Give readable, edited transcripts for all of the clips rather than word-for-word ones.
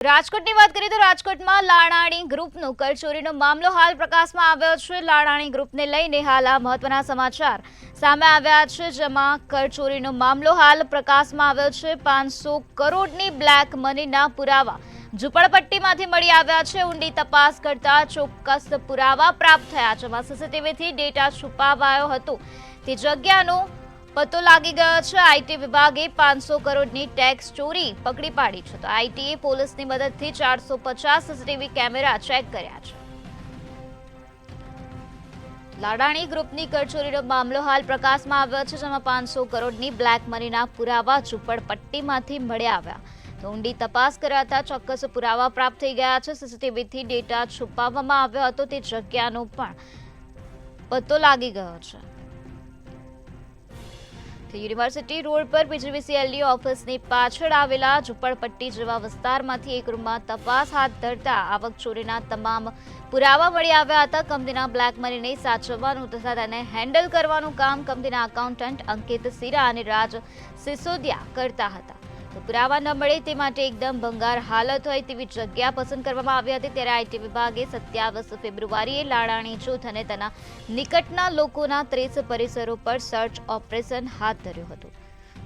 રાજકોટની વાત કરીએ તો રાજકોટમાં લાડાણી ગ્રુપનો કરચોરીનો મામલો હાલ પ્રકાશમાં આવ્યો છે। લાડાણી ગ્રુપને લઈને હાલ આ મહત્વના સમાચાર સામે આવ્યા છે, જેમાં કરચોરીનો મામલો હાલ પ્રકાશમાં આવ્યો છે। 500 કરોડની બ્લેક મનીના પુરાવા ઝુંપડપટ્ટીમાંથી મળી આવ્યા છે। ઊંડી તપાસ કરતા ચોક્કસ પુરાવા પ્રાપ્ત થયા, જેમાં સીસીટીવીથી ડેટા છુપાવાયો હતો તે જગ્યાનો પતો લાગી ગયો છે। આઈટી વિભાગે 500 કરોડની ટેક્સ ચોરી પકડી પાડી છે, તો આઈટીએ પોલીસની મદદથી 450 સીસીટીવી કેમેરા ચેક કર્યા છે। લાડાણી ગ્રુપની કરચોરીનો મામલો હાલ પ્રકાશમાં આવ્યો છે, જેમાં 500 કરોડની બ્લેક મનીના પુરાવા ઝુંપડપટ્ટીમાંથી મળી આવ્યા, તો ઊંડી તપાસ કરાતા ચોક્કસ પુરાવા પ્રાપ્ત થઈ ગયા છે। સીસીટીવીથી ડેટા છુપાવવામાં આવ્યો હતો તે જગ્યાનો પણ પતો લાગી ગયો છે। યુનિવર્સિટી રોડ પર પીજીવીસીએલની ઓફિસની પાછળ આવેલા ઝુંપડપટ્ટી જેવા વિસ્તારમાંથી એક રૂમમાં તપાસ હાથ ધરતા આવકચોરીના તમામ પુરાવા મળી આવ્યા હતા। કંપનીના બ્લેક મનીને સાચવવાનું તથા તેને હેન્ડલ કરવાનું કામ કંપનીના એકાઉન્ટન્ટ અંકિત સિરા અને રાજ સિસોદિયા કરતા હતા। તો પુરાવા ન મળે તે માટે એકદમ ભંગાર હાલત હોય તેવી જગ્યા પસંદ કરવામાં આવી હતી, ત્યારે આઈટી વિભાગે 27 ફેબ્રુઆરીએ લાડાણી જૂથ અને તેના નિકટના લોકોના 30 પરિસરો પર સર્ચ ઓપરેશન હાથ ધર્યું હતું।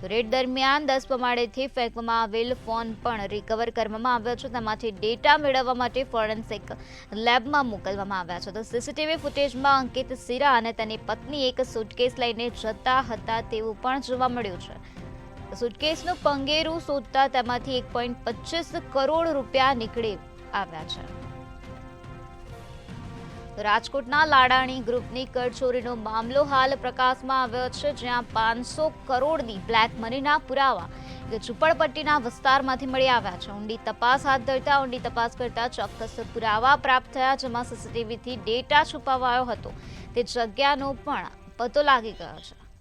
તો રેડ દરમિયાન 10 પમાડેથી ફેંકવામાં આવેલ ફોન પણ રિકવર કરવામાં આવ્યો છે, તેમાંથી ડેટા મેળવવા માટે ફોરેન્સિક લેબમાં મોકલવામાં આવ્યા છે। તો સીસીટીવી ફૂટેજમાં અંકિત સિરા અને તેની પત્ની એક સુટકેસ લઈને જતા હતા તેવું પણ જોવા મળ્યું છે। સુટકેસનું પંગેરું શોધતા તેમાંથી 1.25 કરોડ રૂપિયા નીકળી આવ્યા છે। રાજકોટના લાડાણી ગ્રુપની કરચોરીનો મામલો હાલ પ્રકાશમાં આવ્યો છે, જ્યાં 500 કરોડની બ્લેક મનીના પુરાવા ઝુંપડપટ્ટીના વિસ્તારમાંથી મળી આવ્યા છે। ઊંડી તપાસ હાથ ધરતા ઊંડી તપાસ કરતા ચોક્કસ પુરાવા પ્રાપ્ત થયા, જેમાં સીસીટીવીથી ડેટા છુપાવાયો હતો તે જગ્યાનો પણ પતો લાગી ગયો છે।